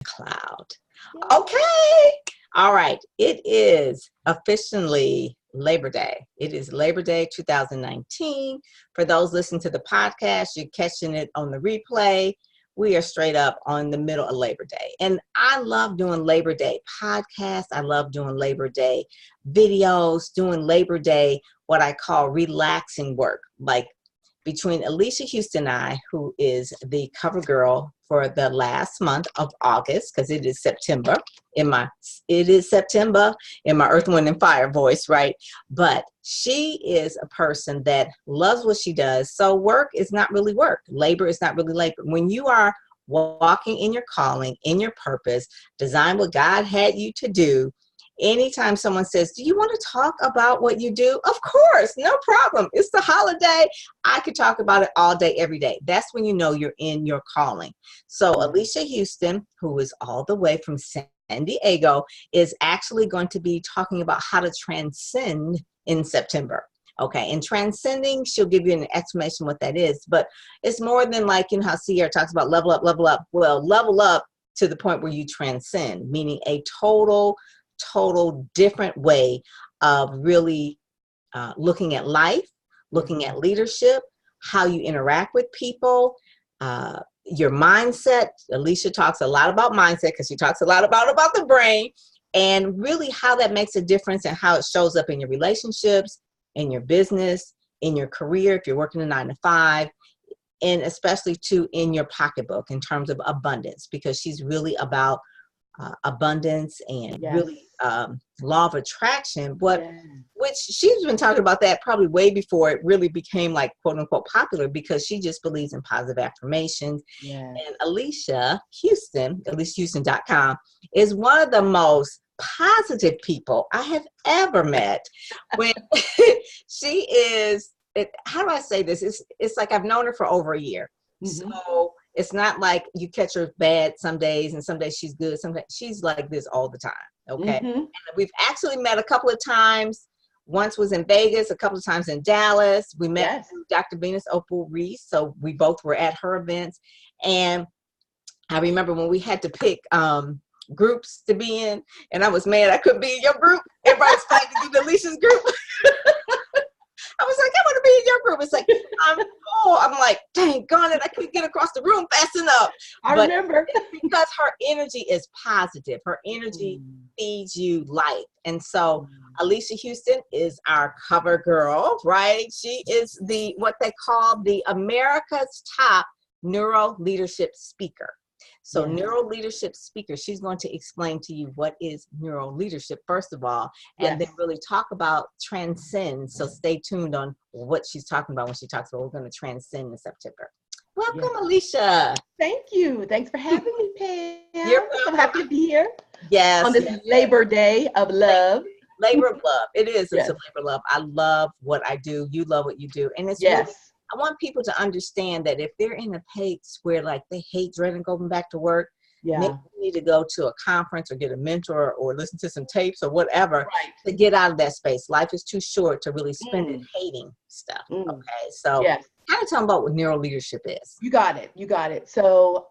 Cloud. Okay. All right. It is officially Labor Day. It is Labor Day 2019. For those listening to the podcast, you're catching it on the replay. We are straight up on the middle of Labor Day. And I love doing Labor Day podcasts. I love doing Labor Day videos, doing Labor Day, what I call relaxing work, like between Aylcia Huston and I, who is the cover girl for the last month of August, because it is September in my Earth, Wind, and Fire voice, right? But she is a person that loves what she does. So work is not really work. Labor is not really labor. When you are walking in your calling, in your purpose, design what God had you to do, anytime someone says, do you want to talk about what you do? Of course, no problem. It's the holiday. I could talk about it all day, every day. That's when you know you're in your calling. So Aylcia Huston, who is all the way from San Diego, is actually going to be talking about how to transcend in September. Okay, and transcending, she'll give you an explanation what that is, but it's more than like, how Sierra talks about level up, level up. Well, level up to the point where you transcend, meaning a total different way of really looking at life, looking at leadership, how you interact with people, your mindset. Aylcia talks a lot about mindset because she talks a lot about the brain, and really how that makes a difference and how it shows up in your relationships, in your business, in your career, if you're working a 9-to-5, and especially too in your pocketbook in terms of abundance, because she's really about abundance and really law of attraction, which she's been talking about that probably way before it really became like quote unquote popular, because she just believes in positive affirmations. And Aylcia Huston, AylciaHuston.com, is one of the most positive people I have ever met. When she is, how do I say this? It's like I've known her for over a year. So it's not like you catch her bad some days and some days she's good. Sometimes she's like this all the time. Okay. And we've actually met a couple of times. Once was in Vegas, a couple of times in Dallas. We met Dr. Venus Opal Reese. So we both were at her events. And I remember when we had to pick groups to be in, and I was mad I couldn't be in your group. Everybody's fighting to get Aylcia's group. I was like, I want to be in your group. It's like, I'm like, dang, gone it. I couldn't get across the room fast enough. I remember. Because her energy is positive. Her energy feeds you life. And so Aylcia Huston is our cover girl, right? She is what they call the America's top neuro leadership speaker. So neuro leadership speaker, she's going to explain to you what is neuro leadership, first of all, and then really talk about transcend. So stay tuned on what she's talking about when she talks about we're going to transcend in September. Welcome, Aylcia. Thank you. Thanks for having me, Pam. You're welcome. So happy to be here. Yes. On this Labor Day of love. Labor of love. It is. It's a labor of love. I love what I do. You love what you do. And it's really, I want people to understand that if they're in a place where like they hate dreading going back to work, maybe you need to go to a conference or get a mentor or listen to some tapes or whatever to get out of that space. Life is too short to really spend it hating stuff. Okay. So kind of tell them about what neuro leadership is. You got it. You got it. So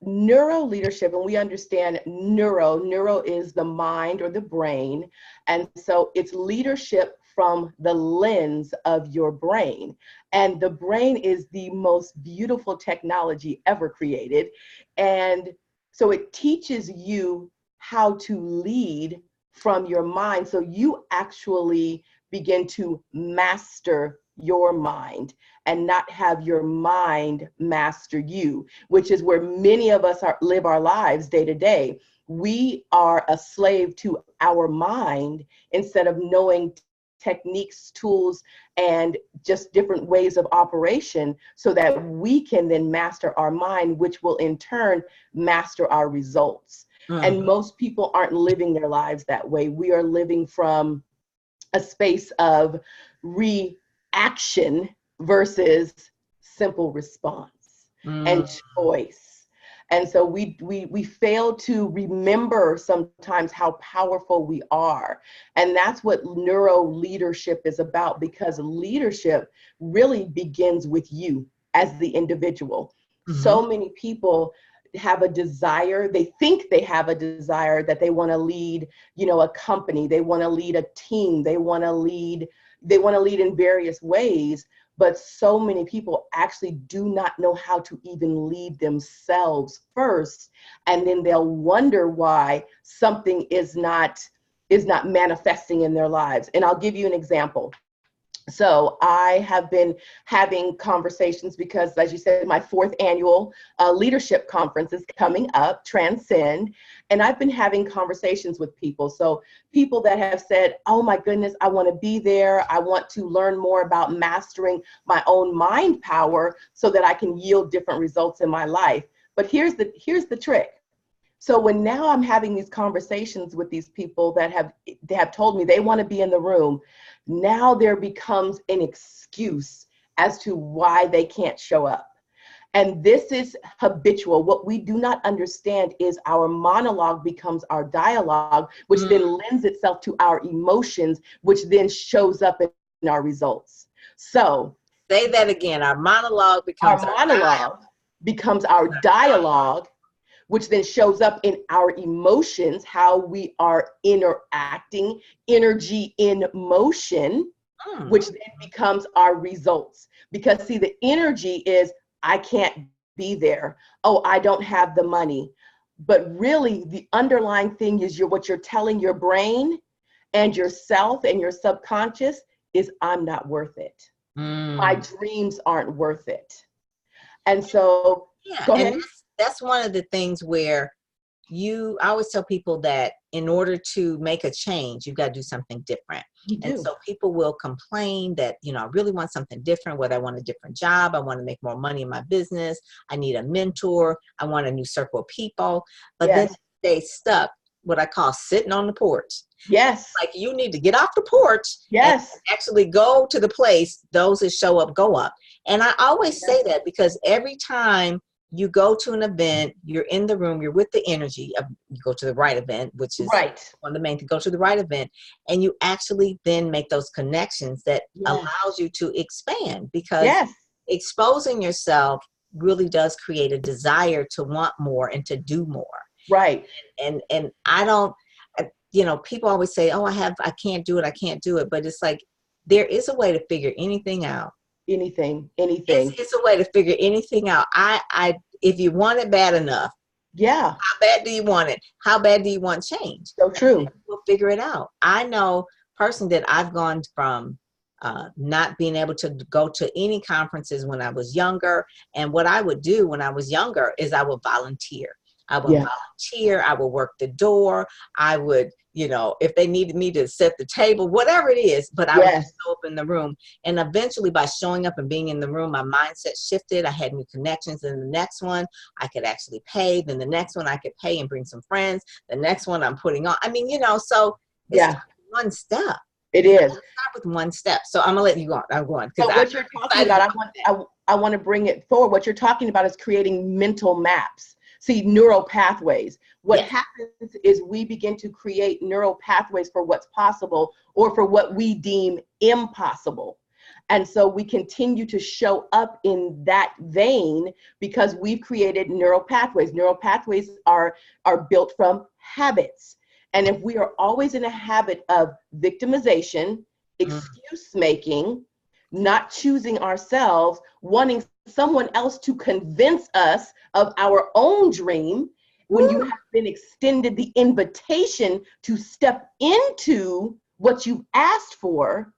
neuro leadership, and we understand neuro is the mind or the brain. And so it's leadership from the lens of your brain. And the brain is the most beautiful technology ever created. And so it teaches you how to lead from your mind. So you actually begin to master your mind and not have your mind master you, which is where many of us live our lives day to day. We are a slave to our mind instead of knowing techniques, tools, and just different ways of operation so that we can then master our mind, which will in turn master our results. And most people aren't living their lives that way. We are living from a space of reaction versus simple response and choice. And so we fail to remember sometimes how powerful we are. And that's what neuro leadership is about, because leadership really begins with you as the individual. So many people have a desire, they think they have a desire that they want to lead, a company, they want to lead a team, they want to lead in various ways. But so many people actually do not know how to even lead themselves first. And then they'll wonder why something is not manifesting in their lives. And I'll give you an example. So I have been having conversations because, as you said, my 4th annual leadership conference is coming up, Transcend. And I've been having conversations with people. So people that have said, oh my goodness, I want to be there. I want to learn more about mastering my own mind power so that I can yield different results in my life. But here's the trick. So when now I'm having these conversations with these people that have told me they want to be in the room, now there becomes an excuse as to why they can't show up. And this is habitual. What we do not understand is our monologue becomes our dialogue, which then lends itself to our emotions, which then shows up in our results. So say that again. Our monologue becomes our dialogue, which then shows up in our emotions, how we are interacting, energy in motion, which then becomes our results. Because see, the energy is, I can't be there. Oh, I don't have the money. But really, the underlying thing is what you're telling your brain and yourself and your subconscious is, I'm not worth it. My dreams aren't worth it. And so, go ahead. That's one of the things where I always tell people that in order to make a change, you've got to do something different. And so people will complain that, I really want something different, whether I want a different job, I want to make more money in my business, I need a mentor, I want a new circle of people, but then they stuck what I call sitting on the porch. Yes. Like you need to get off the porch. Yes. And actually go to the place, those that show up, go up. And I always say that because every time you go to an event, you're in the room, you're with the energy of, you go to the right event, which is one of the main things, go to the right event, and you actually then make those connections that allows you to expand, because exposing yourself really does create a desire to want more and to do more. Right. And I don't, people always say, oh, I can't do it. But it's like, there is a way to figure anything out. Anything. It's a way to figure anything out. If you want it bad enough, how bad do you want it? How bad do you want change? So true. We'll figure it out. I know personally that I've gone from not being able to go to any conferences when I was younger. And what I would do when I was younger is I would volunteer. I would volunteer. I would work the door. I would, if they needed me to set the table, whatever it is, but I would just show up in the room. And eventually by showing up and being in the room, my mindset shifted. I had new connections. And the next one I could actually pay. Then the next one I could pay and bring some friends. The next one I'm putting on. I mean, so it's one step. It is. Start with one step. So I'm gonna let you go on. I'm going. So what you're talking about, I want to bring it forward. What you're talking about is creating mental maps. See, neural pathways. What happens is we begin to create neural pathways for what's possible or for what we deem impossible. And so we continue to show up in that vein because we've created neural pathways. Neural pathways are built from habits. And if we are always in a habit of victimization, excuse making, not choosing ourselves, wanting someone else to convince us of our own dream, when you have been extended the invitation to step into what you've asked for,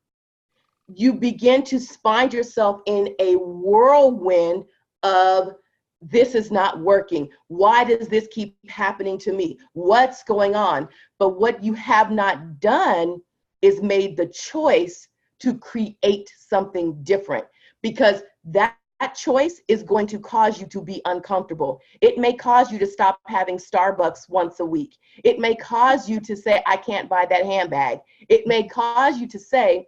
you begin to find yourself in a whirlwind of, this is not working. Why does this keep happening to me? What's going on? But what you have not done is made the choice to create something different, because that choice is going to cause you to be uncomfortable. It may cause you to stop having Starbucks once a week. It may cause you to say, I can't buy that handbag. It may cause you to say,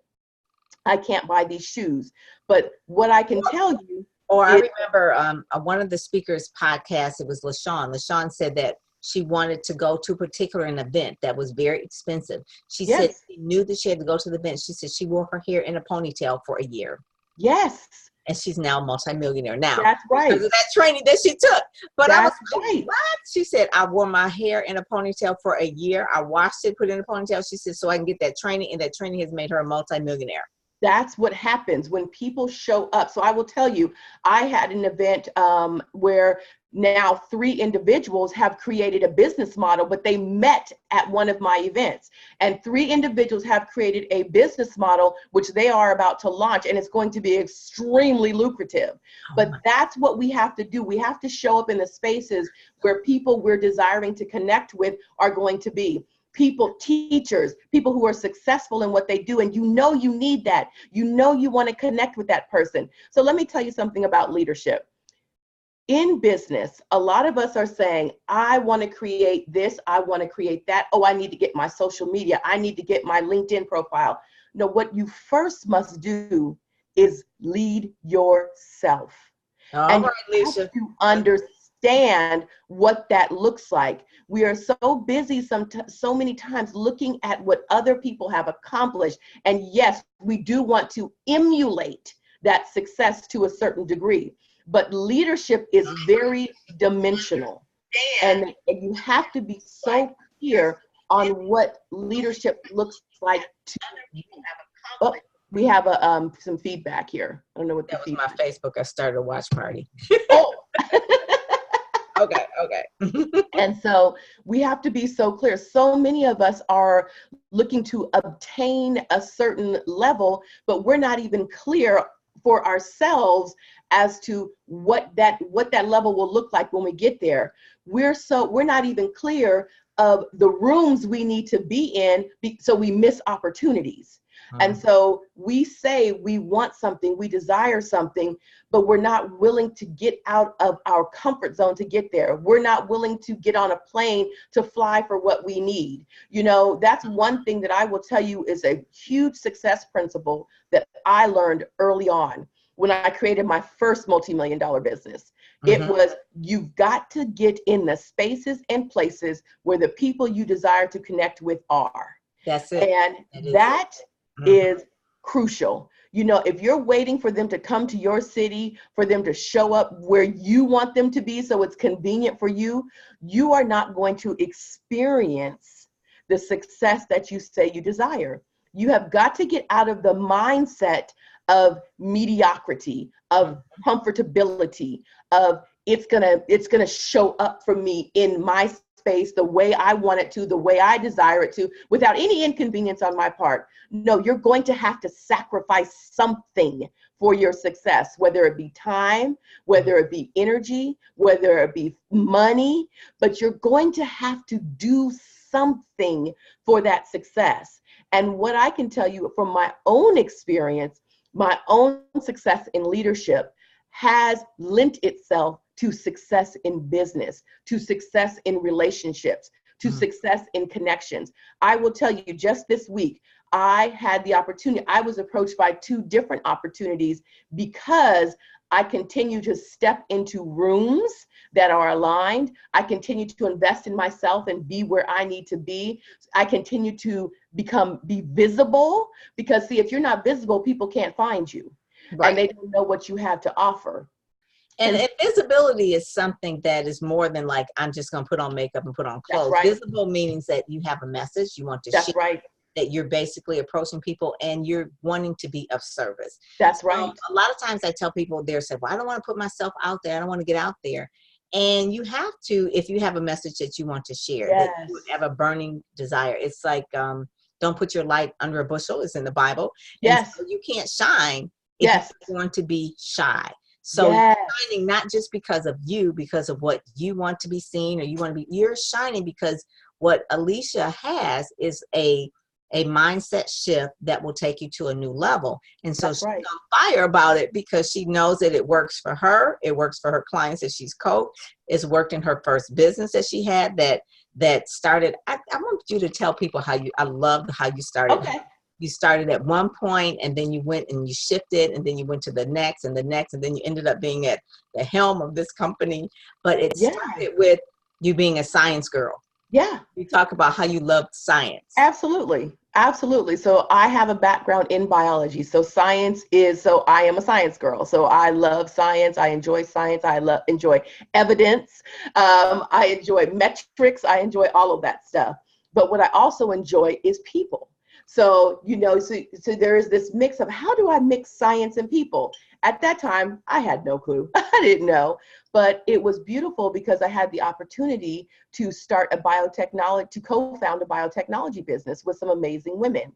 I can't buy these shoes. But what I can tell you, I remember one of the speakers' podcasts, it was LaShawn. LaShawn said that she wanted to go to a particular event that was very expensive. She said she knew that she had to go to the event. She said she wore her hair in a ponytail for a year. Yes. and she's now a multimillionaire now That's right. because of that training that she took. But I was That's like, right. what? She said, I wore my hair in a ponytail for a year. I washed it, put it in a ponytail. She said, so I can get that training, and that training has made her a multimillionaire. That's what happens when people show up. So I will tell you, I had an event where now 3 individuals have created a business model, but they met at one of my events. And 3 individuals have created a business model, which they are about to launch, and it's going to be extremely lucrative. But that's what we have to do. We have to show up in the spaces where people we're desiring to connect with are going to be. People, teachers, people who are successful in what they do, and you know you need that. You know you want to connect with that person. So let me tell you something about leadership. In business, a lot of us are saying, I want to create this, I want to create that. Oh, I need to get my social media. I need to get my LinkedIn profile. No, what you first must do is lead yourself. All And right, you have Aylcia. to understand what that looks like. We are so busy so many times looking at what other people have accomplished. And yes, we do want to emulate that success to a certain degree. But leadership is very dimensional. And you have to be so clear on what leadership looks like to you. Oh, we have some feedback here. I don't know what That the was my Facebook. I started a watch party. Oh. Okay. And so we have to be so clear. So many of us are looking to obtain a certain level, but we're not even clear for ourselves as to what that level will look like when we get there. We're not even clear of the rooms we need to be in, so we miss opportunities. And so we say we want something, we desire something, but we're not willing to get out of our comfort zone to get there. We're not willing to get on a plane to fly for what we need. You know, that's one thing that I will tell you is a huge success principle that I learned early on when I created my first multi-million-dollar business. It was, you've got to get in the spaces and places where the people you desire to connect with are. That's it. And that is crucial. You know, if you're waiting for them to come to your city, for them to show up where you want them to be so it's convenient for you, you are not going to experience the success that you say you desire. You have got to get out of the mindset of mediocrity, of comfortability, of it's gonna show up for me in my space the way I want it to, the way I desire it to, without any inconvenience on my part. No, you're going to have to sacrifice something for your success, whether it be time, whether it be energy, whether it be money, but you're going to have to do something for that success. And what I can tell you from my own experience, my own success in leadership has lent itself to success in business, to success in relationships, to success in connections. I will tell you, just this week, I had the opportunity, I was approached by 2 different opportunities because I continue to step into rooms that are aligned. I continue to invest in myself and be where I need to be. I continue to be visible, because see, if you're not visible, people can't find you. Right. And they don't know what you have to offer. And visibility is something that is more than like, I'm just going to put on makeup and put on clothes. Right. Visible means that you have a message you want to share. Right. That you're basically approaching people and you're wanting to be of service. That's right. A lot of times I tell people, they're saying, well, I don't want to put myself out there. I don't want to get out there. And you have to, if you have a message that you want to share, that you have a burning desire. It's like, don't put your light under a bushel. It's in the Bible. Yes. And so you can't shine if you're going to be shy. So you're shining not just because of you, because of what you want to be seen or you want to be, you're shining because what Aylcia has is a mindset shift that will take you to a new level. And so she's on fire about it because she knows that it works for her. It works for her clients that she's coached. It's worked in her first business that she had that started. I want you to tell people I loved how you started. Okay. You started at one point and then you went and you shifted and then you went to the next and the next, and then you ended up being at the helm of this company. But it started with you being a science girl. Yeah. You talk about how you loved science. Absolutely. Absolutely. So I have a background in biology. So I am a science girl. So I love science. I enjoy science. Enjoy evidence. I enjoy metrics. I enjoy all of that stuff. But what I also enjoy is people. So, so there is this mix of how do I mix science and people? At that time, I had no clue. I didn't know. But it was beautiful because I had the opportunity to co-found a biotechnology business with some amazing women.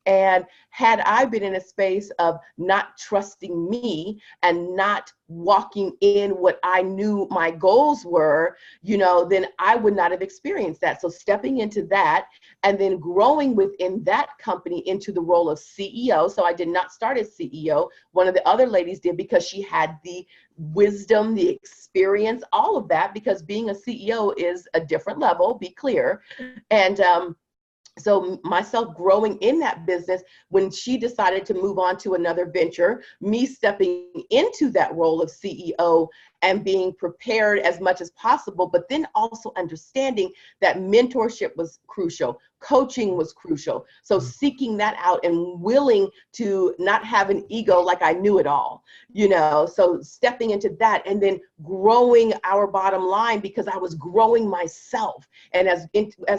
And had I been in a space of not trusting me and not walking in what I knew my goals were, then I would not have experienced that. So stepping into that and then growing within that company into the role of CEO. So I did not start as CEO. One of the other ladies did because she had the wisdom, the experience, all of that, because being a CEO is a different level, be clear. And, so myself growing in that business, when she decided to move on to another venture, me stepping into that role of CEO and being prepared as much as possible, but then also understanding that mentorship was crucial, coaching was crucial. So seeking that out and willing to not have an ego like I knew it all, so stepping into that and then growing our bottom line because I was growing myself. And as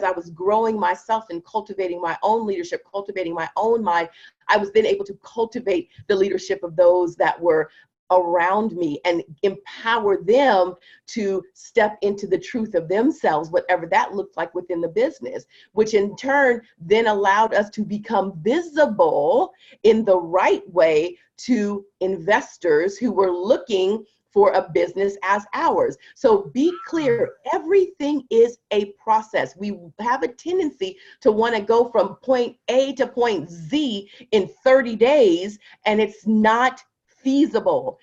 I was growing myself and cultivating my own leadership, cultivating my own mind, I was then able to cultivate the leadership of those that were around me and empower them to step into the truth of themselves, whatever that looked like within the business, which in turn then allowed us to become visible in the right way to investors who were looking for a business as ours. So be clear, everything is a process. We have a tendency to want to go from point A to point Z in 30 days, and it's not feasible.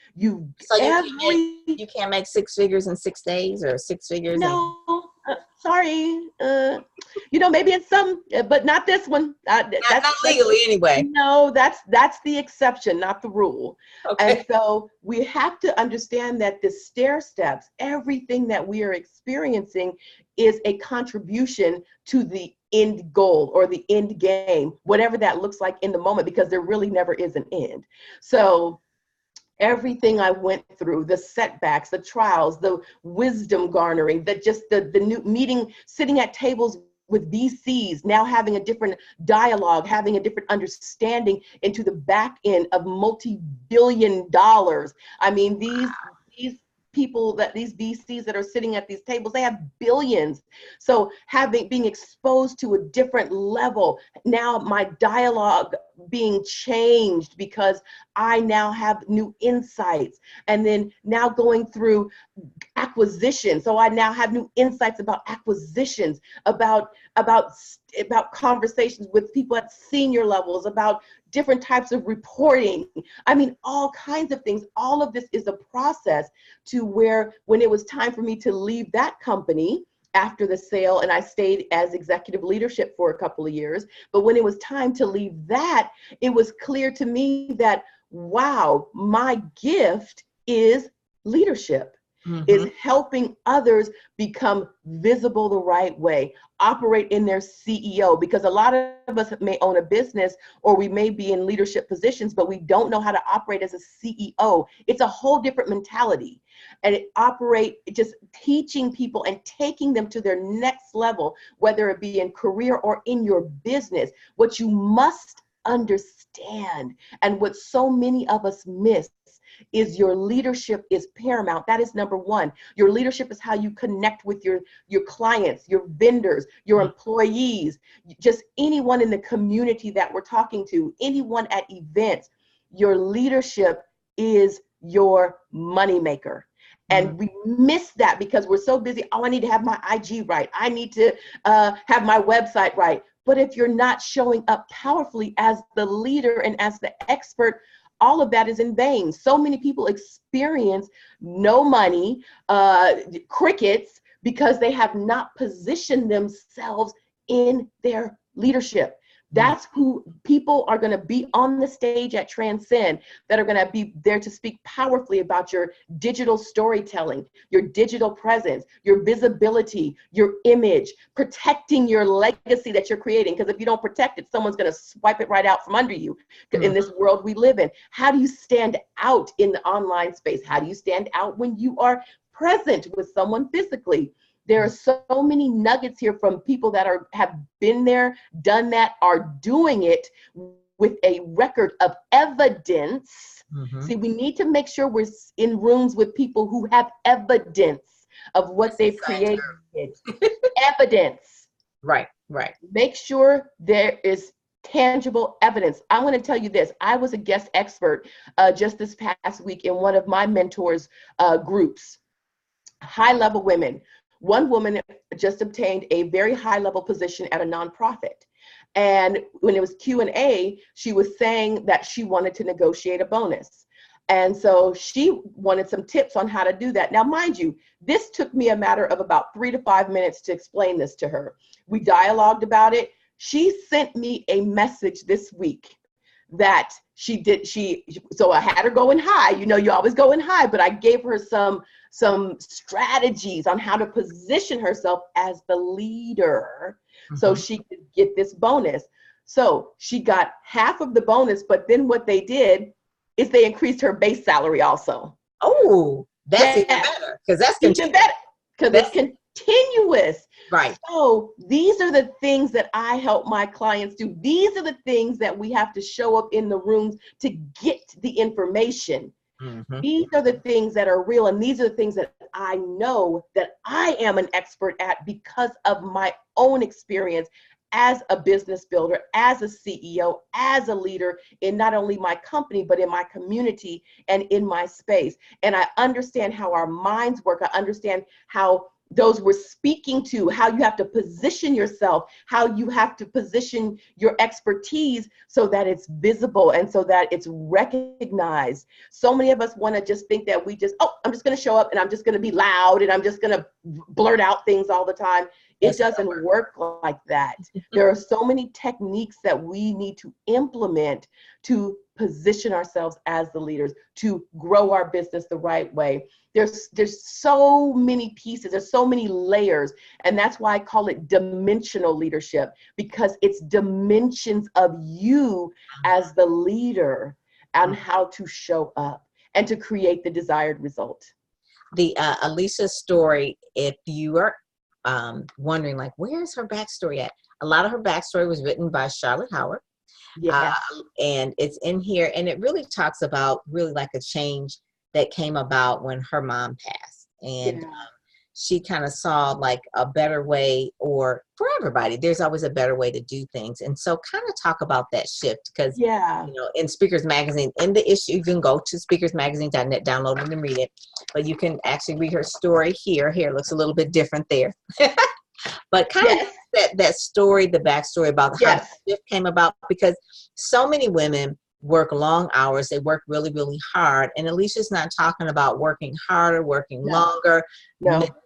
So you can't make 6 figures in 6 days or 6 figures in. No, sorry. Maybe it's some, but not this one. Not legally anyway. No, that's the exception, not the rule. Okay. And so we have to understand that the stair steps, everything that we are experiencing is a contribution to the end goal or the end game, whatever that looks like in the moment, because there really never is an end. So everything I went through, the setbacks, the trials, the wisdom garnering, the new meeting, sitting at tables with VCs, now having a different dialogue, having a different understanding into the back end of multi-billion dollars. I mean, these people, these VCs that are sitting at these tables, they have billions. So being exposed to a different level, now my dialogue being changed because I now have new insights, and then now going through acquisition. So I now have new insights about acquisitions, about conversations with people at senior levels, about different types of reporting. I mean, all kinds of things. All of this is a process to where when it was time for me to leave that company after the sale, and I stayed as executive leadership for a couple of years, but when it was time to leave that, it was clear to me that, wow, my gift is leadership. Is helping others become visible the right way, operate in their CEO, because a lot of us may own a business or we may be in leadership positions, but we don't know how to operate as a CEO. It's a whole different mentality. And just teaching people and taking them to their next level, whether it be in career or in your business. What you must understand, and what so many of us miss, is your leadership is paramount. That is number one. Your leadership is how you connect with your clients, your vendors, your employees, just anyone in the community that we're talking to, anyone at events. Your leadership is your moneymaker. And we miss that because we're so busy. Oh, I need to have my IG right. I need to have my website right. But if you're not showing up powerfully as the leader and as the expert, all of that is in vain. So many people experience no money, crickets, because they have not positioned themselves in their leadership. That's who people are going to be on the stage at Transcend, that are going to be there to speak powerfully about your digital storytelling, your digital presence, your visibility, your image, protecting your legacy that you're creating. Because if you don't protect it, someone's going to swipe it right out from under you in this world we live in. How do you stand out in the online space? How do you stand out when you are present with someone physically? There are so many nuggets here from people that have been there, done that, are doing it with a record of evidence. See, we need to make sure we're in rooms with people who have evidence of what they've created. Evidence. Right. Make sure there is tangible evidence. I want to tell you this. I was a guest expert just this past week in one of my mentors' groups, high-level women. One woman just obtained a very high-level position at a nonprofit. And when it was Q&A, she was saying that she wanted to negotiate a bonus. And so she wanted some tips on how to do that. Now, mind you, this took me a matter of about 3 to 5 minutes to explain this to her. We dialogued about it. She sent me a message this week that so I had her going high. You know, you always going high, but I gave her some strategies on how to position herself as the leader so she could get this bonus. So she got half of the bonus, but then what they did is they increased her base salary also. Oh, that's even better, because that's even better, because it's continuous. Right. So these are the things that I help my clients do. These are the things that we have to show up in the rooms to get the information. These are the things that are real, and these are the things that I know that I am an expert at because of my own experience as a business builder, as a CEO, as a leader in not only my company, but in my community and in my space. And I understand how our minds work. I understand how those we're speaking to, how you have to position yourself, how you have to position your expertise so that it's visible and so that it's recognized. So many of us want to just think that I'm just going to show up and I'm just going to be loud and I'm just going to blurt out things all the time. It doesn't work like that. There are so many techniques that we need to implement to position ourselves as the leaders, to grow our business the right way. There's so many pieces, there's so many layers, and that's why I call it dimensional leadership, because it's dimensions of you as the leader and how to show up and to create the desired result. The Aylcia story, if you are wondering, like, where's her backstory at? A lot of her backstory was written by Charlotte Howard. And it's in here, and it really talks about really like a change that came about when her mom passed. And she kind of saw like a better way, or for everybody, there's always a better way to do things. And so kind of talk about that shift, because, you know, in Speakers Magazine, in the issue, you can go to speakersmagazine.net, download it and read it, but you can actually read her story here. Here, it looks a little bit different there. But kind of that story, the backstory about how the shift came about, because so many women work long hours. They work really, really hard. And Aylcia's not talking about working harder, working longer,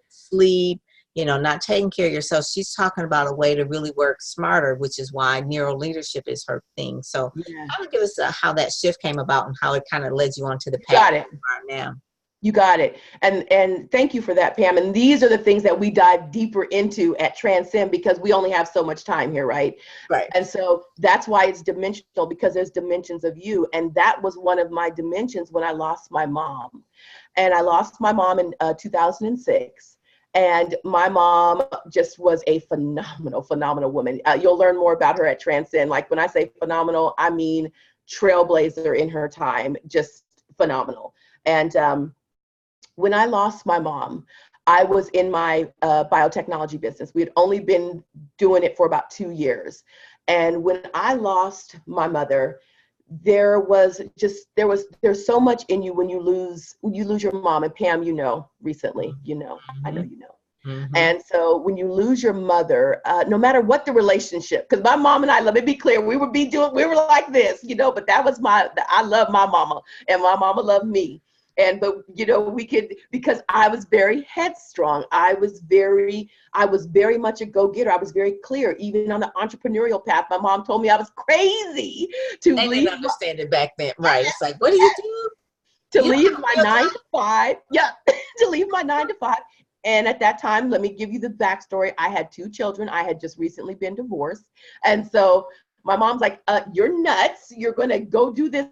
sleep, you know, not taking care of yourself. She's talking about a way to really work smarter, which is why neuro leadership is her thing. So kind of give us how that shift came about and how it kind of led you onto the path you are now. You got it. And thank you for that, Pam. And these are the things that we dive deeper into at Transcend, because we only have so much time here, right? And so that's why it's dimensional, because there's dimensions of you. And that was one of my dimensions when I lost my mom. And I lost my mom in 2006. And my mom just was a phenomenal woman. You'll learn more about her at Transcend. Like, when I say phenomenal, I mean trailblazer in her time, just phenomenal. And when I lost my mom, I was in my biotechnology business. We had only been doing it for about 2 years. And when I lost my mother, there's so much in you when you lose your mom. And Pam, you know, recently, you know, I know you know. And so when you lose your mother, no matter what the relationship, because my mom and I, let me be clear, we were like this, you know, but that was I love my mama, and my mama loved me. but you know, we could, because I was very headstrong. I was very much a go-getter. I was very clear, even on the entrepreneurial path. My mom told me I was crazy to They leave didn't understand it back then, right? It's like, what do you do? to You leave have a my real 9 to 5. Yeah, to leave my 9 to 5. And at that time, let me give you the backstory. I had 2 children. I had just recently been divorced. And so my mom's like, you're nuts. You're going to go do this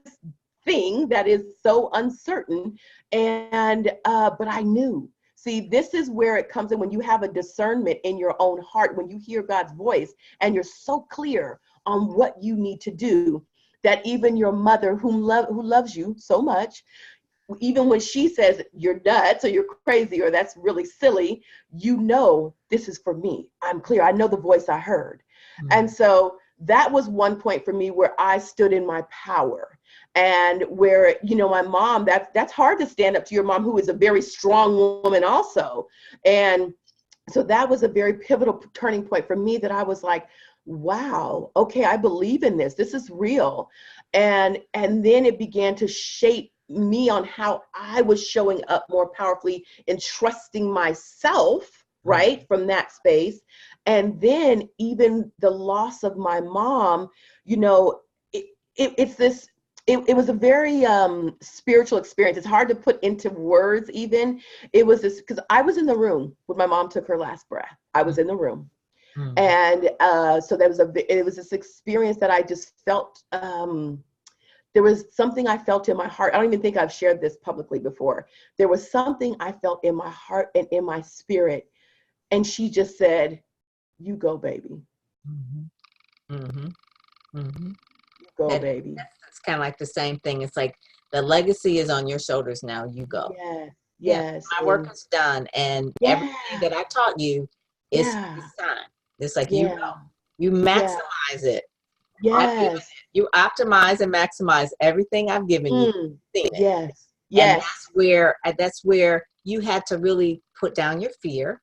thing that is so uncertain. And, but I knew. See, this is where it comes in when you have a discernment in your own heart, when you hear God's voice and you're so clear on what you need to do, that even your mother, who loves you so much, even when she says you're nuts or you're crazy or that's really silly, you know, this is for me. I'm clear. I know the voice I heard. Mm-hmm. And so that was one point for me where I stood in my power, and where, you know, my mom, that's hard to stand up to your mom, who is a very strong woman also. And so that was a very pivotal turning point for me, that I was like, wow, okay, I believe in this. This is real. And then it began to shape me on how I was showing up more powerfully and trusting myself, right, from that space. And then even the loss of my mom, you know, it was a very spiritual experience. It's hard to put into words even. It was this, because I was in the room when my mom took her last breath. I was in the room. Mm-hmm. And so it was this experience that I just felt, there was something I felt in my heart. I don't even think I've shared this publicly before. There was something I felt in my heart and in my spirit. And she just said, you go, baby. Mm-hmm. Mm-hmm. Mm-hmm. You go, baby. It's kind of like the same thing. It's like, the legacy is on your shoulders now. You go. Yes. Yes. My work is done. And everything that I taught you is time. It's like, you go. You maximize it. Yes. You optimize and maximize everything I've given you. Yes. Yes. And that's where you had to really put down your fear.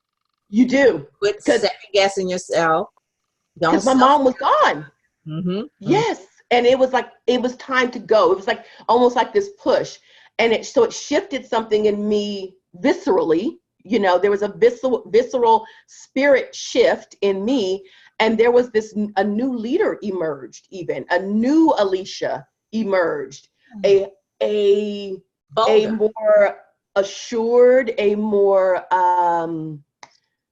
You do. Quit second guessing yourself. Because my mom was gone. Mm-hmm. Yes. And it was like, it was time to go. It was like almost like this push. And it shifted something in me viscerally. You know, there was a visceral spirit shift in me. And there was a new leader emerged, even a new Aylcia emerged, a more assured, a more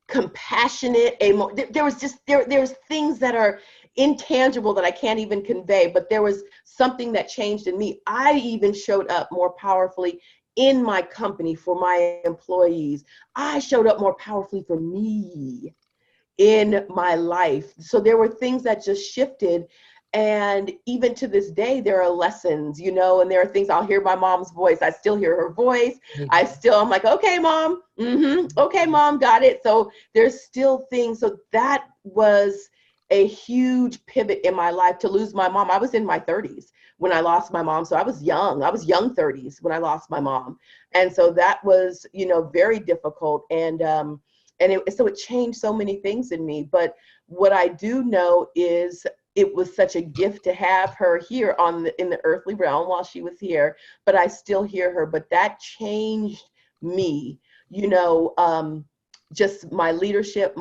compassionate, there was things that are intangible that I can't even convey, but there was something that changed in me. I even showed up more powerfully in my company for my employees. I showed up more powerfully for me in my life. So there were things that just shifted. And even to this day, there are lessons, you know, and there are things, I'll hear my mom's voice. I still hear her voice. I'm like, okay, mom. Mm-hmm. Okay, mom, got it. So there's still things. So that was a huge pivot in my life, to lose my mom. I was in my 30s when I lost my mom. So I was young 30s when I lost my mom. And so that was, you know, very difficult. So it changed so many things in me. But what I do know is it was such a gift to have her here in the earthly realm while she was here, but I still hear her. But that changed me, you know, just my leadership,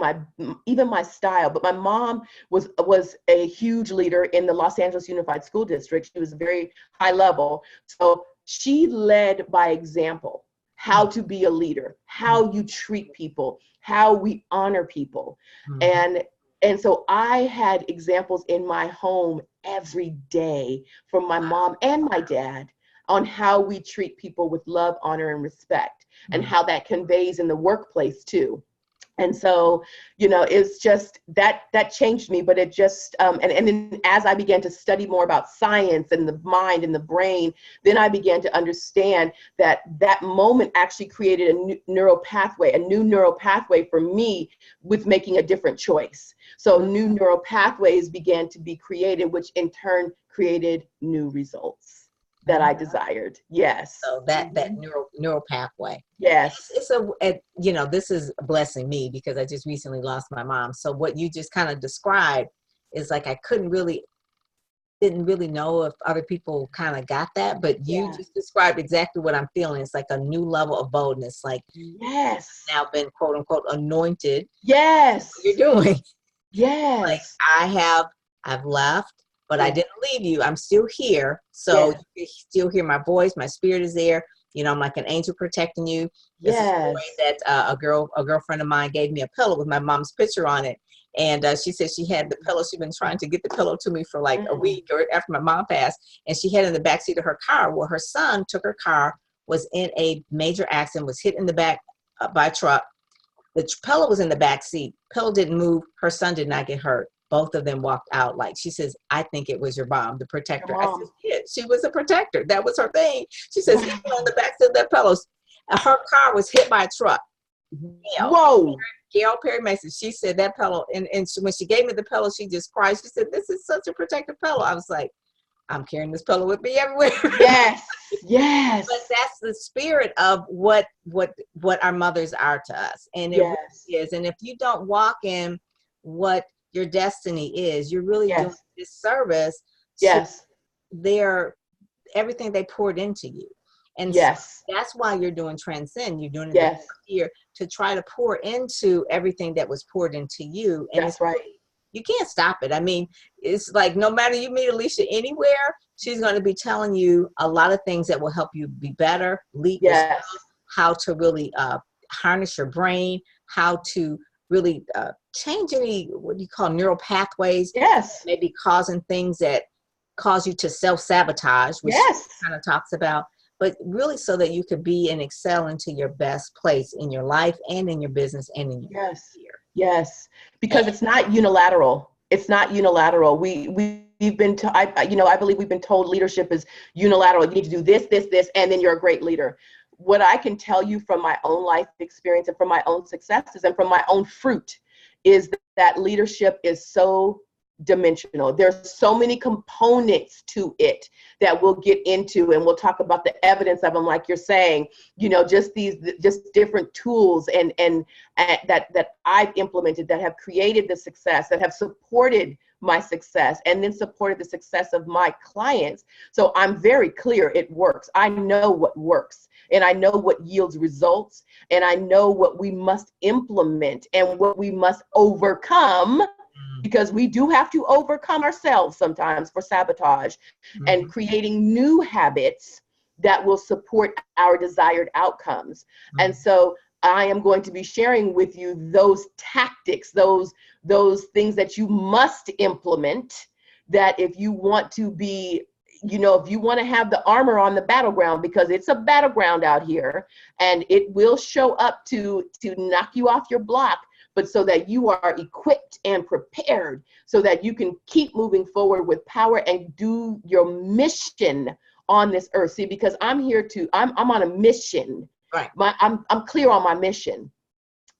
even my style. But my mom was a huge leader in the Los Angeles Unified School District. She was very high level. So she led by example, how to be a leader, how you treat people, how we honor people. Mm-hmm. And so I had examples in my home every day from my mom and my dad on how we treat people with love, honor, and respect, and how that conveys in the workplace too. And so, you know, it's just that changed me, but it just, and then as I began to study more about science and the mind and the brain, then I began to understand that moment actually created a new neural pathway for me with making a different choice. So new neural pathways began to be created, which in turn created new results that I desired. Yes. So that neural pathway. Yes. You know, this is blessing me because I just recently lost my mom. So what you just kind of described is like, I couldn't really didn't really know if other people kind of got that, but you Yeah. just described exactly what I'm feeling. It's like a new level of boldness. Like Yes. now been quote unquote anointed. Yes. What you're doing. Like Yes. I've left, but I Yes. didn't leave you. I'm still here. So Yes. you can still hear my voice. My spirit is there. You know, I'm like an angel protecting you. There's a story Yes. that a girlfriend of mine gave me a pillow with my mom's picture on it. And she said she had the pillow. She'd been trying to get the pillow to me for like a Mm. week or after my mom passed. And she had it in the backseat of her car. Well, her son took her car, was in a major accident, was hit in the back by a truck. The pillow was in the back seat. Pillow didn't move. Her son did not get hurt. Both of them walked out. Like she says, I think it was your mom, the Your protector. I said, mom. yeah, she was a protector. That was her thing. She says, he was on Wow. the back seat of that pillow. Her car was hit by a truck. Gail, Whoa. Gail Perry Mason. She said that pillow, and when she gave me the pillow, she just cried. She said, this is such a protective pillow. I was like, I'm carrying this pillow with me everywhere. Yes. Yes. But that's the spirit of what our mothers are to us, and it really Yes. is. And if you don't walk in what your destiny is, you're really doing Yes. disservice to Yes. their everything they poured into you. And so Yes. that's why you're doing Transcend. You're doing it the Yes. fourth year to try to pour into everything that was poured into you. And That's it's right. really, you can't stop it. I mean, it's like no matter you meet Aylcia anywhere, she's going to be telling you a lot of things that will help you be better, lead yourself, Yes. how to really harness your brain, how to really change any, what do you call, neural pathways, Yes. maybe causing things that cause you to self-sabotage, which Yes. kind of talks about, but really so that you could be and excel into your best place in your life and in your business and in your Yes. career. Yes. Because And it's not unilateral. It's not unilateral. We've been I believe we've been told leadership is unilateral. You need to do this, this, this, and then you're a great leader. What I can tell you from my own life experience and from my own successes and from my own fruit is that leadership is so dimensional. There's so many components to it that we'll get into, and we'll talk about the evidence of them, like you're saying, just different tools and that I've implemented that have created the success, that have supported my success and then supported the success of my clients. So I'm very clear it works. I know what works, and I know what yields results, and I know what we must implement and what we must overcome, because we do have to overcome ourselves sometimes for sabotage and creating new habits that will support our desired outcomes. And so I am going to be sharing with you those tactics, those things that you must implement, that if you want to be, if you want to have the armor on the battleground, because it's a battleground out here and it will show up to knock you off your block, but so that you are equipped and prepared so that you can keep moving forward with power and do your mission on this earth. See, because I'm on a mission. right. I'm clear on my mission,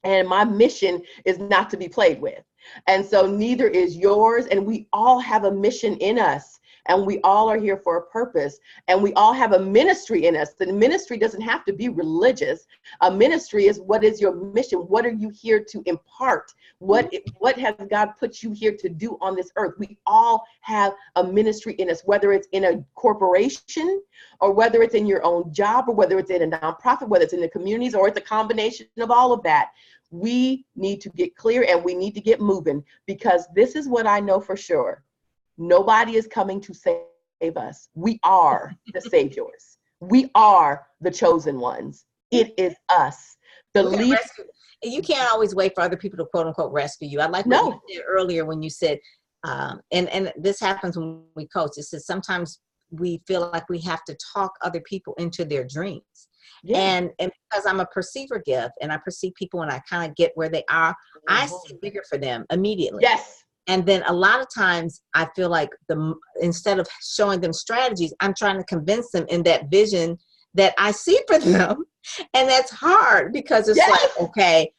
and my mission is not to be played with. And so neither is yours. And we all have a mission in us. And we all are here for a purpose, and we all have a ministry in us. The ministry doesn't have to be religious. A ministry is, what is your mission? What are you here to impart? What has God put you here to do on this earth? We all have a ministry in us, whether it's in a corporation or whether it's in your own job or whether it's in a nonprofit, whether it's in the communities or it's a combination of all of that. We need to get clear and we need to get moving, because this is what I know for sure. Nobody is coming to save us. We are the saviors. We are the chosen ones. It is us. The We're gonna lead. rescue. You can't always wait for other people to quote unquote rescue you. I like what No. you said earlier when you said, and this happens when we coach. It says sometimes we feel like we have to talk other people into their dreams. Yeah. And because I'm a perceiver gift and I perceive people and I kind of get where they are, I see bigger for them immediately. Yes. And then a lot of times I feel like instead of showing them strategies, I'm trying to convince them in that vision that I see for them. And that's hard, because it's like, okay,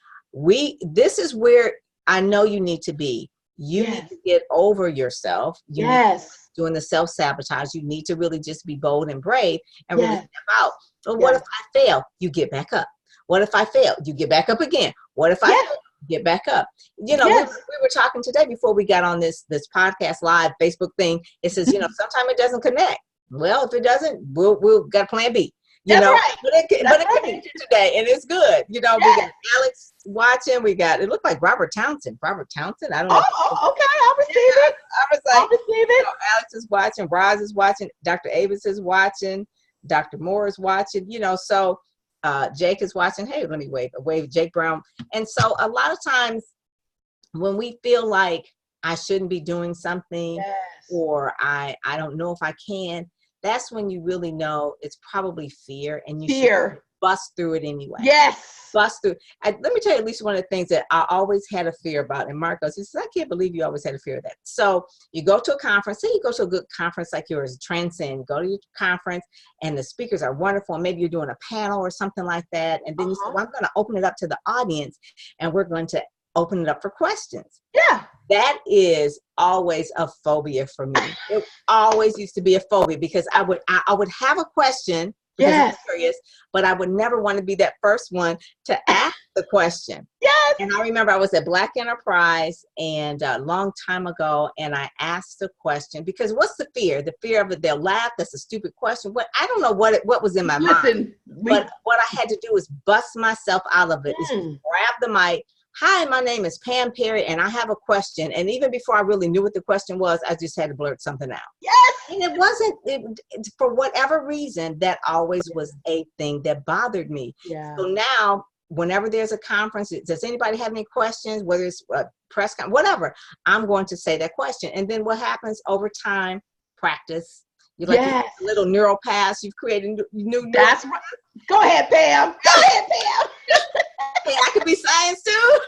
this is where I know you need to be. You need to get over yourself. You need to doing the self-sabotage. You need to really just be bold and brave and really step out. But what if I fail? You get back up. What if I fail? You get back up again. What if I fail? get back up. You know, Yes. we were talking today before we got on this podcast live Facebook thing. It says, you know, sometimes it doesn't connect. Well, if it doesn't, we'll got plan B. You That's know, right. but it That's right. connected today, and it's good. You know, we Yes. got Alex watching. We got, it looked like Robert Townsend. Robert Townsend. I don't know. Oh, okay. I'll receive it. I was I'll like, receive you it. know, Alex is watching, Roz is watching, Dr. Avis is watching, Dr. Moore is watching, you know, so Jake is watching. Hey, let me wave Jake Brown. And so a lot of times when we feel like I shouldn't be doing something, Yes. or I don't know if I can, that's when you really know it's probably fear, and you should bust through it anyway. Yes. Bust through. Let me tell you at least one of the things that I always had a fear about. And Mark goes, he says, I can't believe you always had a fear of that. So you go to a conference, say you go to a good conference like yours, Transcend, go to your conference and the speakers are wonderful. And maybe you're doing a panel or something like that. And then you say, well, I'm going to open it up to the audience and we're going to open it up for questions. Yeah. That is always a phobia for me. It always used to be a phobia because I would have a question because I'm curious, but I would never want to be that first one to ask the question. Yes. And I remember I was at Black Enterprise and a long time ago, and I asked a question because what's the fear? The fear of it, they'll laugh. That's a stupid question. What, I don't know what was in my mind, but what I had to do was bust myself out of it. Is grab the mic. Hi, my name is Pam Perry, and I have a question. And even before I really knew what the question was, I just had to blurt something out. Yes. And it wasn't, for whatever reason, that always was a thing that bothered me. Yeah. So now, whenever there's a conference, does anybody have any questions, whether it's a press conference, whatever, I'm going to say that question. And then what happens over time, practice. You're like a little neural paths. You've created new That's right. Go ahead, Pam. Go ahead, Pam. Hey, I could be science too.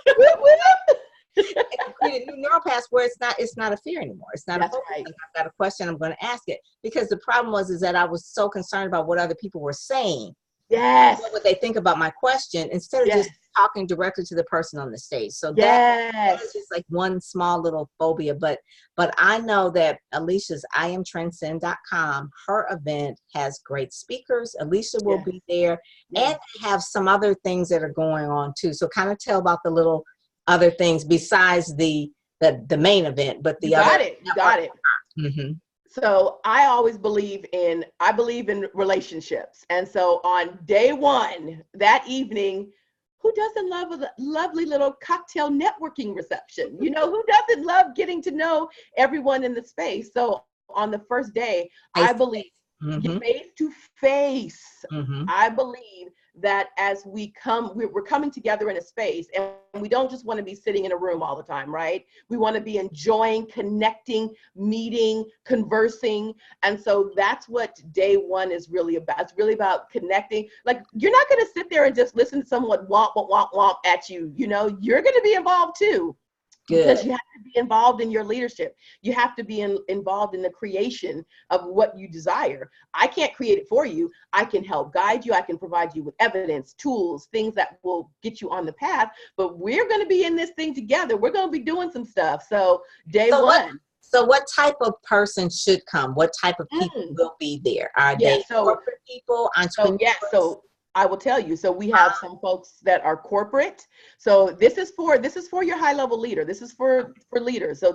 Create a new neural paths where it's not a fear anymore. It's not a focus. Right. I've got a question, I'm going to ask it. Because the problem was that I was so concerned about what other people were saying. Yes. What would they think about my question instead of just talking directly to the person on the stage? So that is just like one small little phobia. But I know that Aylcia's IamTranscend.com, her event has great speakers. Aylcia will be there, and they have some other things that are going on too. So kind of tell about the little other things besides the main event, but the other. Got it. Mm-hmm. So I always believe in relationships. And so on day one, that evening, who doesn't love a lovely little cocktail networking reception? You know, who doesn't love getting to know everyone in the space? So on the first day, I believe face to face. I believe that as we're coming together in a space, and we don't just want to be sitting in a room all the time, right? We want to be enjoying, connecting, meeting, conversing. And so that's what day one is really about. It's really about connecting. Like, you're not going to sit there and just listen to someone womp, womp, womp, womp at you. You know, you're going to be involved too. Because you have to be involved in your leadership. You have to be involved in the creation of what you desire. I can't create it for you. I can help guide you. I can provide you with evidence, tools, things that will get you on the path. But we're going to be in this thing together. We're going to be doing some stuff. So day one. So what type of person should come? What type of people will be there? Are they corporate people, entrepreneurs? So I will tell you. So we have some folks that are corporate. So this is for your high level leader. This is for leaders. So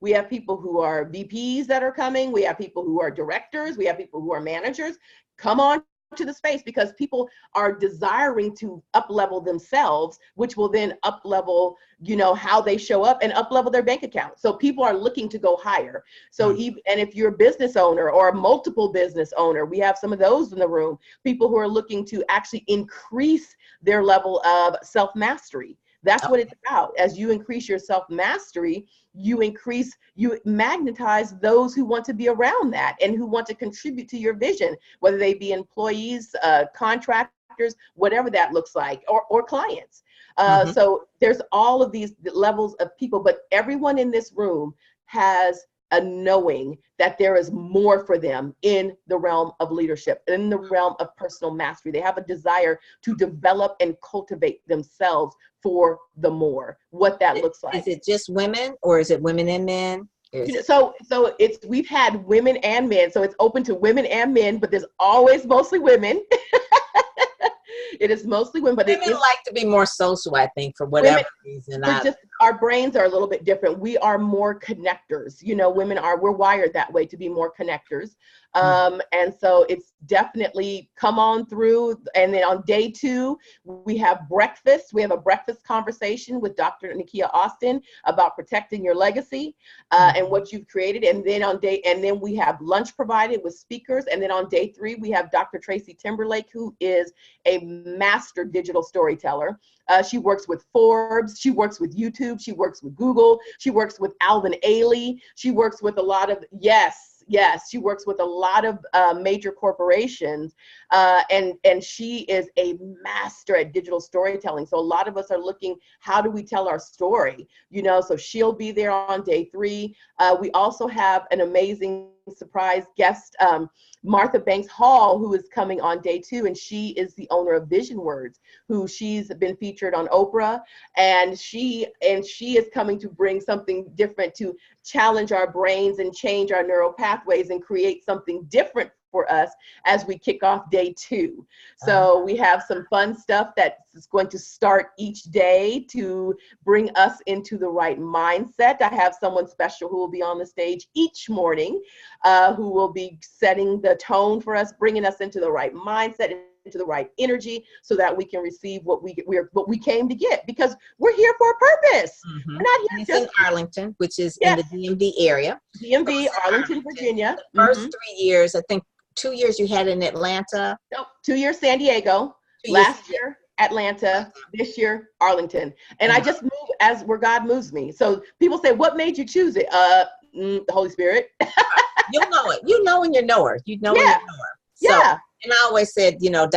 we have people who are VPs that are coming. We have people who are directors. We have people who are managers. Come on to the space, because people are desiring to up level themselves, which will then up level, you know, how they show up and up level their bank account. So people are looking to go higher. So and if you're a business owner or a multiple business owner, we have some of those in the room, people who are looking to actually increase their level of self-mastery. That's what it's about. As you increase your self-mastery, you magnetize those who want to be around that and who want to contribute to your vision, whether they be employees, contractors, whatever that looks like, or clients. So there's all of these levels of people, but everyone in this room has a knowing that there is more for them in the realm of leadership, in the realm of personal mastery. They have a desire to develop and cultivate themselves for the more, what that looks like. Is it just women, or is it women and men? So we've had women and men, so it's open to women and men, but there's always mostly women. It is mostly women, but it Women is like to be more social, I think, for women. whatever reason. We're just, our brains are a little bit different. We are more connectors. You know, women are, we're wired that way to be more connectors. And so it's definitely come on through. And then on day 2, we have breakfast. We have a breakfast conversation with Dr. Nikia Austin about protecting your legacy and what you've created. And then we have lunch provided with speakers. And then on day 3, we have Dr. Tracy Timberlake, who is a master digital storyteller. She works with Forbes, she works with YouTube, she works with Google, she works with Alvin Ailey, she works with a lot of, she works with a lot of major corporations, and she is a master at digital storytelling. So a lot of us are looking, how do we tell our story? You know, so she'll be there on day 3. We also have an amazing surprise guest, Martha Banks Hall, who is coming on day 2, and she is the owner of Vision Words, who she's been featured on Oprah, and she is coming to bring something different to challenge our brains and change our neural pathways and create something different for us as we kick off day 2. So we have some fun stuff that is going to start each day to bring us into the right mindset. I have someone special who will be on the stage each morning, who will be setting the tone for us, bringing us into the right mindset, into the right energy, so that we can receive what we came to get, because we're here for a purpose. We're not here it's just in Arlington, which is in the DMV area. DMV, Arlington, Virginia. The first 3 years, I think 2 years you had in Atlanta. Nope, 2 years San Diego. Last year Atlanta. This year Arlington. And I just move as where God moves me. So people say, what made you choose it? The Holy Spirit. You'll know it. You know when you know her. You know when you know her. So, and I always said, you know,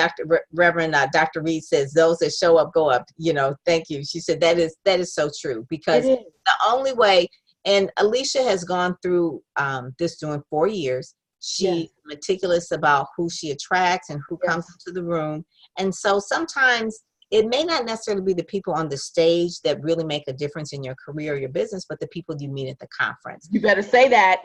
Reverend Dr. Reed says, those that show up go up. You know, thank you. She said that is so true, because the only way. And Aylcia has gone through this during 4 years. She's meticulous about who she attracts and who comes into the room. And so sometimes it may not necessarily be the people on the stage that really make a difference in your career or your business, but the people you meet at the conference. You better say that.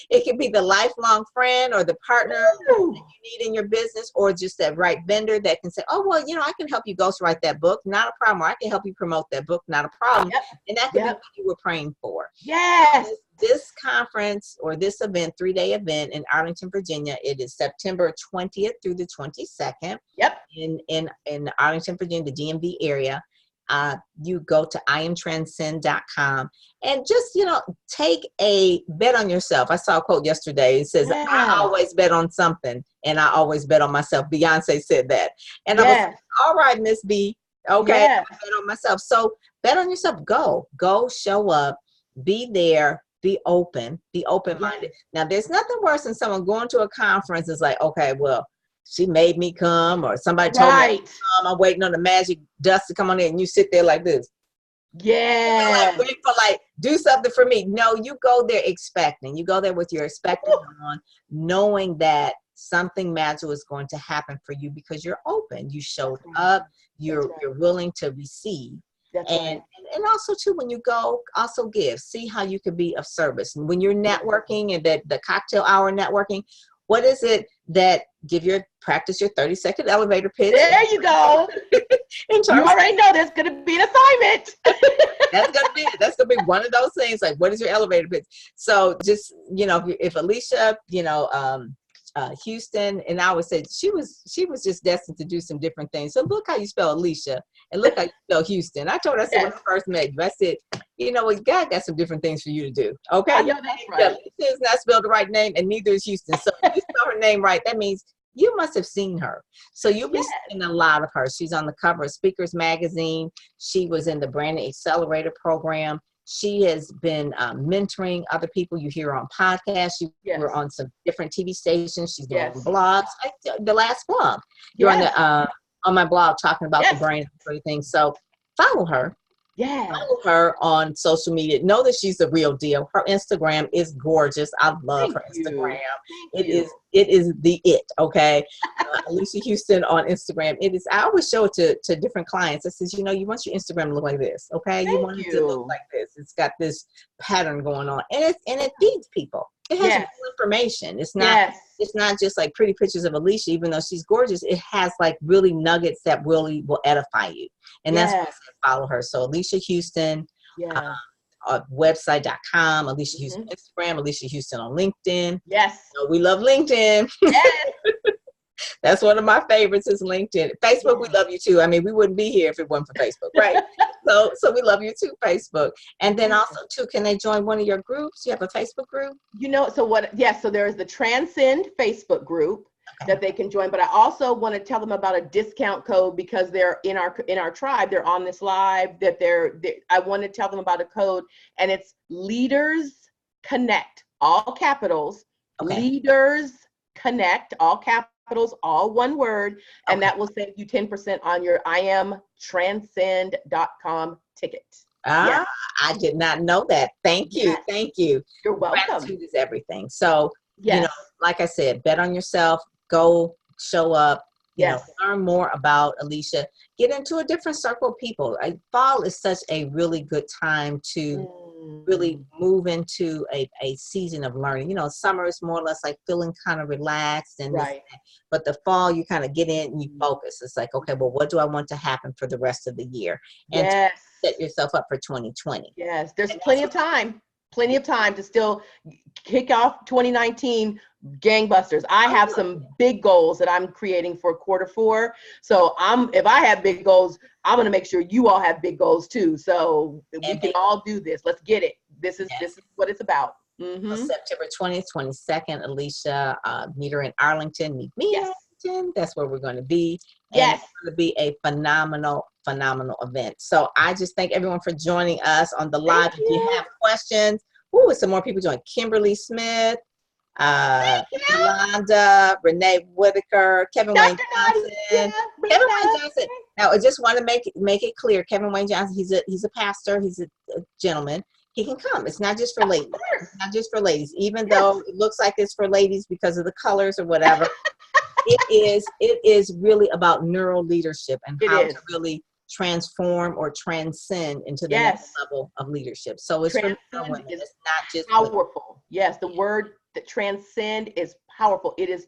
It could be the lifelong friend or the partner that you need in your business, or just that right vendor that can say, oh, well, you know, I can help you ghostwrite that book. Not a problem. Or I can help you promote that book. Not a problem. And that could be what you were praying for. Yes. This conference or this event, 3-day event in Arlington, Virginia, it is September 20th through the 22nd. In Arlington, Virginia, the DMV area. You go to iamtranscend.com and just, you know, take a bet on yourself. I saw a quote yesterday. It says, I always bet on something, and I always bet on myself. Beyonce said that. And I was like, all right, Miss B. Okay, I bet on myself. So bet on yourself. Go, show up, be there. Be open-minded. Now, there's nothing worse than someone going to a conference and is like, okay, well, she made me come, or somebody told me to come. I'm waiting on the magic dust to come on in, and you sit there like this. Like, wait for, like, do something for me. No, you go there expecting. You go there with your expecting on, knowing that something magical is going to happen for you because you're open. You showed up. You're willing to receive. And also too, when you go, also give, see how you can be of service. And when you're networking and the cocktail hour networking, what is it that practice your 30-second elevator pitch? There you go. You already know there's going to be an assignment. That's going to be one of those things. Like, what is your elevator pitch? So just, you know, if Aylcia, you know, Huston, and I would say she was just destined to do some different things. So look how you spell Aylcia, and look how you spell Huston. I told her, I said, when I first met you, I said, you know what, God got some different things for you to do. Okay, I know that's right. Aylcia is not spelled the right name, and neither is Huston. So if you spell her name right, that means you must have seen her. So you'll be seeing a lot of her. She's on the cover of Speakers Magazine. She was in the Branding Accelerator program. She has been mentoring other people. You hear her on podcasts. You were on some different TV stations. She's doing blogs. The last blog, you're on my blog talking about the brain and everything. So follow her. Follow her on social media. Know that she's the real deal. Her Instagram is gorgeous. I love her Instagram. It is the it. Okay, Aylcia Huston on Instagram. It is. I always show it to different clients. I says, you know, you want your Instagram to look like this. Okay, you want it to look like this. It's got this pattern going on, and it feeds people. It has Yes. real information. It's not. Yes. It's not just like pretty pictures of Aylcia, even though she's gorgeous. It has like really nuggets that really will edify you, and that's why I Yes. say follow her. So Aylcia Huston, Yes. website.com, Aylcia Huston Mhm. Instagram, Aylcia Huston on LinkedIn. Yes. We love LinkedIn. Yes. That's one of my favorites is LinkedIn. Facebook, we Yes. love you too. I mean, we wouldn't be here if it wasn't for Facebook, right? So we love you too, Facebook. And then Yes. also too, can they join one of your groups? You have a Facebook group? So what, yes, so there is the Transcend Facebook group Okay. that they can join, but I also want to tell them about a discount code because they're in our tribe, they're on this live, that I want to tell them about a code, and it's Leaders Connect, all capitals, Okay. Leaders Connect, all capitals, all one word, and Okay. that will save you 10% on your iamtranscend.com ticket. Yes. I did not know that. Thank you. Yes. Thank you. You're welcome. Gratitude is everything. So, Yes. like I said, bet on yourself, go show up, Yes. learn more about Aylcia, get into a different circle of people. Fall is such a really good time to really move into a season of learning. Summer is more or less like feeling kind of relaxed and this, Right. but the fall you kind of get in and you focus. It's like, okay, well, what do I want to happen for the rest of the year? And to Yes. set yourself up for 2020. Yes. There's plenty of time. Plenty of time to still kick off 2019 gangbusters. I have some big goals that I'm creating for Q4. So if I have big goals, I'm going to make sure you all have big goals too. So we can all do this. Let's get it. This is what it's about. So September 20th, 22nd, Aylcia, meet her in Arlington, meet me in Arlington. That's where we're going to be. And it's going to be a phenomenal event. So I just thank everyone for joining us on the live. If you have questions, some more people join. Kimberly Smith, Yolanda, Renee Whitaker, Kevin Wayne Johnson. Kevin Wayne Johnson. Now, I just want to make it clear. Kevin Wayne Johnson, he's a pastor. He's a gentleman. He can come. It's not just for ladies. It's not just for ladies, even though it looks like it's for ladies because of the colors or whatever. It is really about neuro leadership and how to really transform or transcend into the next level of leadership. So it's for women. It's not just powerful. Yes, the word that transcend is powerful. It is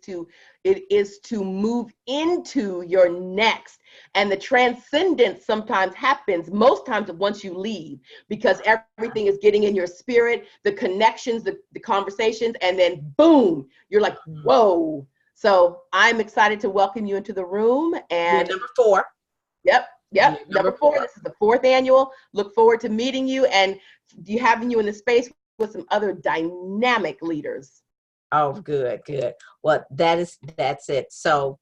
to move into your next. And the transcendence sometimes happens, most times once you leave, because everything is getting in your spirit, the connections, the conversations, and then boom, you're like, whoa. So I'm excited to welcome you into the room. And number 4. Yep. Number 4. This is the 4th annual. Look forward to meeting you and having you in the space with some other dynamic leaders. Oh, good. Well, that's it. So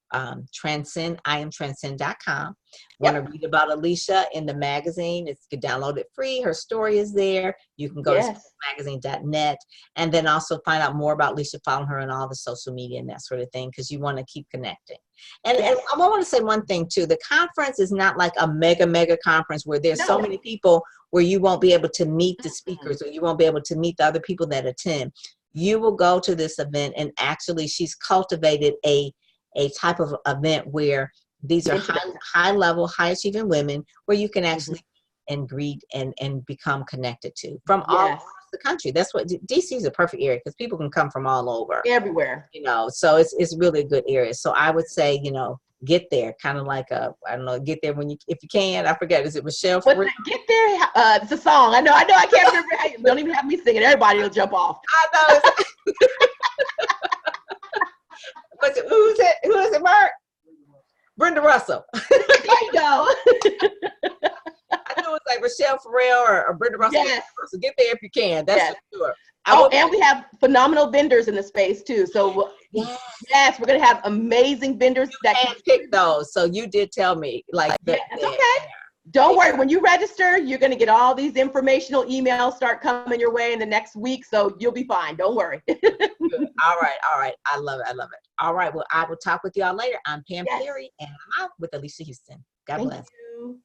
Transcend, iamtranscend.com. Want to read about Aylcia in the magazine? You can download it free. Her story is there. You can go to magazine.net and then also find out more about Aylcia, follow her on all the social media and that sort of thing, because you want to keep connecting. And I want to say one thing too. The conference is not like a mega conference where there's so many people where you won't be able to meet the speakers or you won't be able to meet the other people that attend. You will go to this event, and actually she's cultivated a type of event where these are high level, high achieving women where you can actually and greet and become connected to from all across the country. That's what DC is a perfect area, because people can come from all over, everywhere, so it's really a good area. So I would say, get there, kind of like get there if you can. I forget, is it Michelle? Get there. It's a song. I know. I can't remember. Don't even have me singing. Everybody will jump off. I know. Who is it, Mark? Brenda Russell. There you go. I know it's like Michelle Farrell or Brenda Russell. Yes. So get there if you can. That's for sure. And we have phenomenal vendors in the space too. So yes, we're gonna have amazing vendors that can pick those. So you did tell me, like, that's okay. Don't worry. When you register, you're gonna get all these informational emails start coming your way in the next week. So you'll be fine. Don't worry. Good. All right. I love it. All right. Well, I will talk with y'all later. I'm Pam Perry, and I'm out with Aylcia Huston. God bless. Thank you.